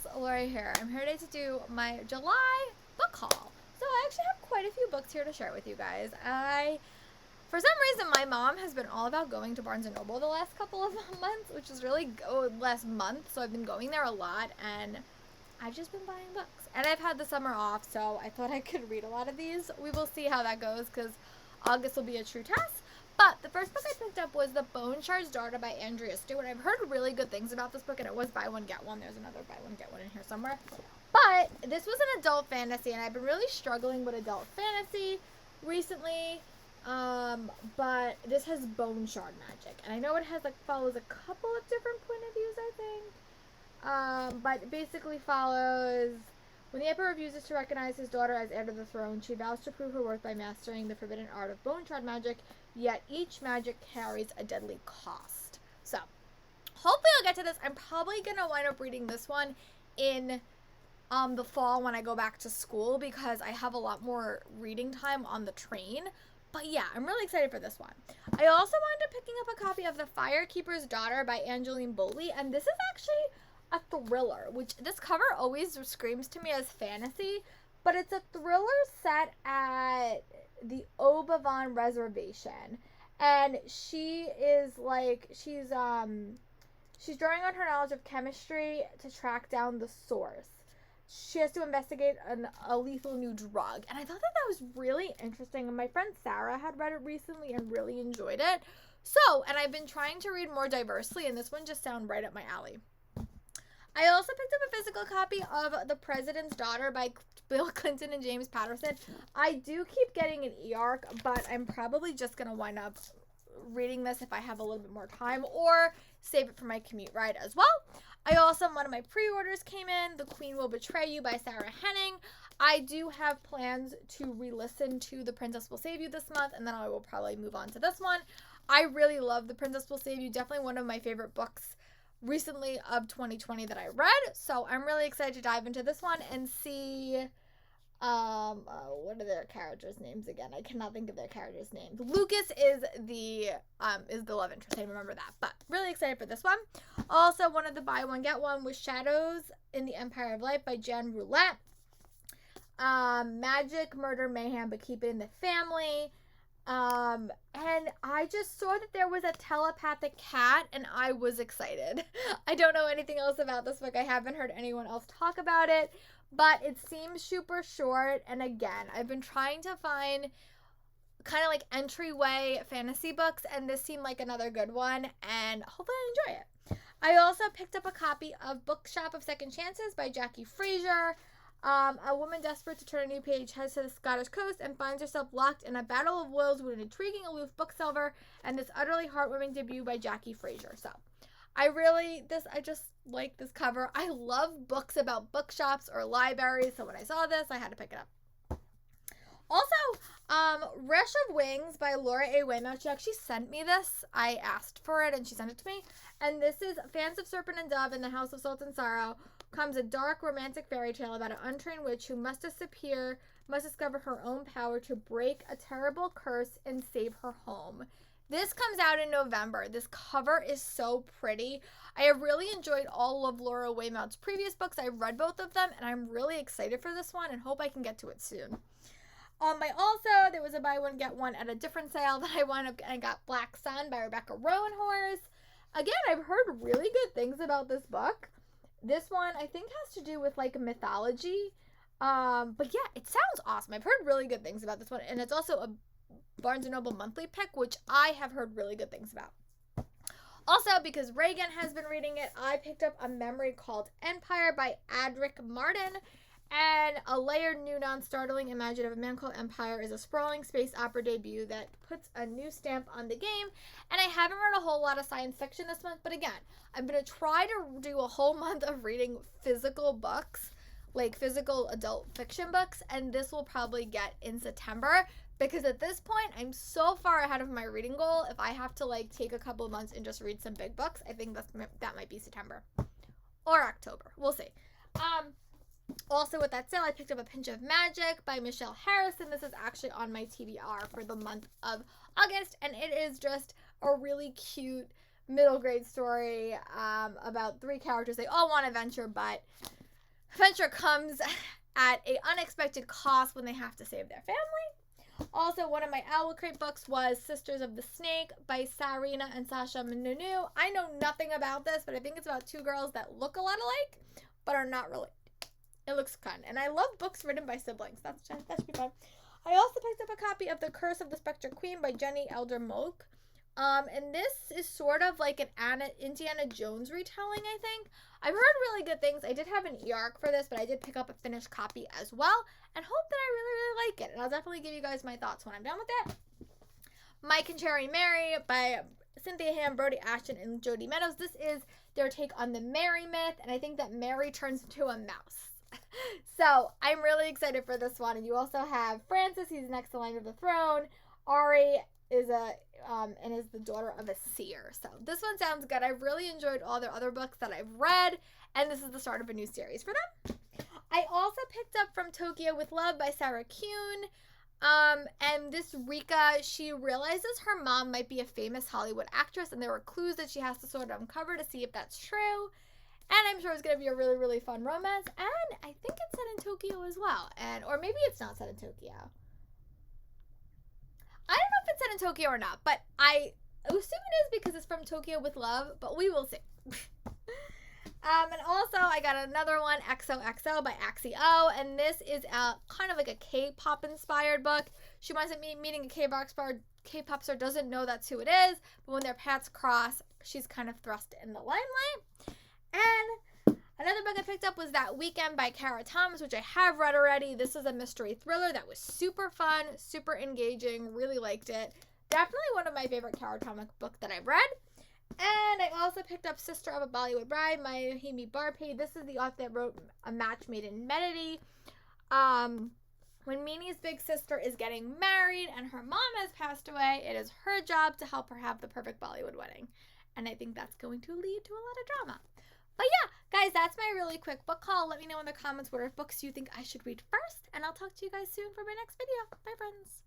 friends, Lori here. I'm here today to do my July book haul. So I actually have quite a few books here to share with you guys. For some reason, my mom has been all about going to Barnes & Noble the last couple of months, which is really last month. So I've been going there a lot, and I've just been buying books. And I've had the summer off, so I thought I could read a lot of these. We will see how that goes, because August will be a true test. But the first book I picked up was The Bone Shard's Daughter by Andrea Stewart. I've heard really good things about this book, and it was buy one, get one. There's another buy one, get one in here somewhere. But this was an adult fantasy, and I've been really struggling with adult fantasy recently. But this has bone shard magic. And I know it has, follows a couple of different point of views, I think. But it basically follows... When the emperor refuses to recognize his daughter as heir to the throne, she vows to prove her worth by mastering the forbidden art of bone shard magic, yet each magic carries a deadly cost. So, hopefully I'll get to this. I'm probably going to wind up reading this one in the fall when I go back to school, because I have a lot more reading time on the train. But yeah, I'm really excited for this one. I also wound up picking up a copy of The Firekeeper's Daughter by Angeline Boley, and this is actually a thriller, which this cover always screams to me as fantasy, but it's a thriller set at the Oberon Reservation, and she is she's drawing on her knowledge of chemistry to track down the source. She has to investigate a lethal new drug, and I thought that was really interesting, and my friend Sarah had read it recently and really enjoyed it. So, and I've been trying to read more diversely, and this one just sounded right up my alley. I also picked up a physical copy of The President's Daughter by Bill Clinton and James Patterson. I do keep getting an e-arc, but I'm probably just going to wind up reading this if I have a little bit more time, or save it for my commute ride as well. I also, one of my pre-orders came in, The Queen Will Betray You by Sarah Henning. I do have plans to re-listen to The Princess Will Save You this month, and then I will probably move on to this one. I really love The Princess Will Save You. Definitely one of my favorite books recently of 2020 that I read. So I'm really excited to dive into this one and see what are their characters' names again? I cannot think of their characters' names. Lucas is the love interest. I remember that. But really excited for this one. Also, one of the buy one get one was Shadows in the Empire of Light by Jen Roulette. Magic, murder, mayhem, but keep it in the family. And I just saw that there was a telepathic cat, and I was excited. I don't know anything else about this book. I haven't heard anyone else talk about it, but it seems super short. And again, I've been trying to find kind of like entryway fantasy books, and this seemed like another good one, and hopefully I enjoy it. I also picked up a copy of Bookshop of Second Chances by Jackie Fraser. A woman desperate to turn a new page heads to the Scottish coast and finds herself locked in a battle of wills with an intriguing, aloof bookseller and this utterly heartwarming debut by Jackie Fraser. So, I just like this cover. I love books about bookshops or libraries, so when I saw this, I had to pick it up. Also, Rush of Wings by Laura A. Weymouth. She actually sent me this. I asked for it, and she sent it to me. And this is Fans of Serpent and Dove in the House of Salt and Sorrow. Comes a dark romantic fairy tale about an untrained witch who must discover her own power to break a terrible curse and save her home. This comes out in November. This cover is so pretty. I have really enjoyed all of Laura Weymouth's previous books. I've read both of them, and I'm really excited for this one and hope I can get to it soon. There was a buy one get one at a different sale that I wound up and got Black Sun by Rebecca Roanhorse. Again, I've heard really good things about this book. This one, I think, has to do with, mythology. But yeah, it sounds awesome. I've heard really good things about this one. And it's also a Barnes & Noble monthly pick, which I have heard really good things about. Also, because Reagan has been reading it, I picked up A Memory Called Empire by Adric Martin. And A Layered, New, Non-Startling Imaginative Man Called Empire is a sprawling space opera debut that puts a new stamp on the game. And I haven't read a whole lot of science fiction this month, but again, I'm going to try to do a whole month of reading physical books, like physical adult fiction books, and this will probably get in September, because at this point, I'm so far ahead of my reading goal. If I have to take a couple of months and just read some big books, I think that might be September or October. We'll see. Also, with that sale, I picked up A Pinch of Magic by Michelle Harrison. This is actually on my TBR for the month of August, and it is just a really cute middle grade story about three characters. They all want adventure, but adventure comes at an unexpected cost when they have to save their family. Also, one of my Owl Crate books was Sisters of the Snake by Sarina and Sasha Manunu. I know nothing about this, but I think it's about two girls that look a lot alike, but are not related. It looks fun. And I love books written by siblings. That should be fun. I also picked up a copy of The Curse of the Spectre Queen by Jenny Elder Moak. And this is sort of like an Indiana Jones retelling, I think. I've heard really good things. I did have an e-arc for this, but I did pick up a finished copy as well, and hope that I really, really like it. And I'll definitely give you guys my thoughts when I'm done with it. Mike and Cherry Mary by Cynthia Ham, Brody Ashton, and Jody Meadows. This is their take on the Mary myth, and I think that Mary turns into a mouse. So I'm really excited for this one. And you also have Francis, he's next to line of the throne. Ari is the daughter of a seer. So this one sounds good. I've really enjoyed all their other books that I've read, and this is the start of a new series for them. I also picked up From Tokyo with Love by Sarah Kuhn. And this Rika, she realizes her mom might be a famous Hollywood actress, and there are clues that she has to sort of uncover to see if that's true. And I'm sure it's going to be a really, really fun romance. And I think it's set in Tokyo as well. Or maybe it's not set in Tokyo. I don't know if it's set in Tokyo or not, but I assume it is because it's From Tokyo with Love, but we will see. And also, I got another one, XOXO by Axio, and this is kind of like a K-pop inspired book. She winds up meeting a K-pop star, doesn't know that's who it is, but when their paths cross, she's kind of thrust in the limelight. And another book I picked up was That Weekend by Kara Thomas, which I have read already. This is a mystery thriller that was super fun, super engaging, really liked it. Definitely one of my favorite Kara Thomas books that I've read. And I also picked up Sister of a Bollywood Bride by Himi Barpe. This is the author that wrote A Match Made in Medity. When Mini's big sister is getting married and her mom has passed away, it is her job to help her have the perfect Bollywood wedding. And I think that's going to lead to a lot of drama. But yeah, guys, that's my really quick book haul. Let me know in the comments what books you think I should read first, and I'll talk to you guys soon for my next video. Bye, friends.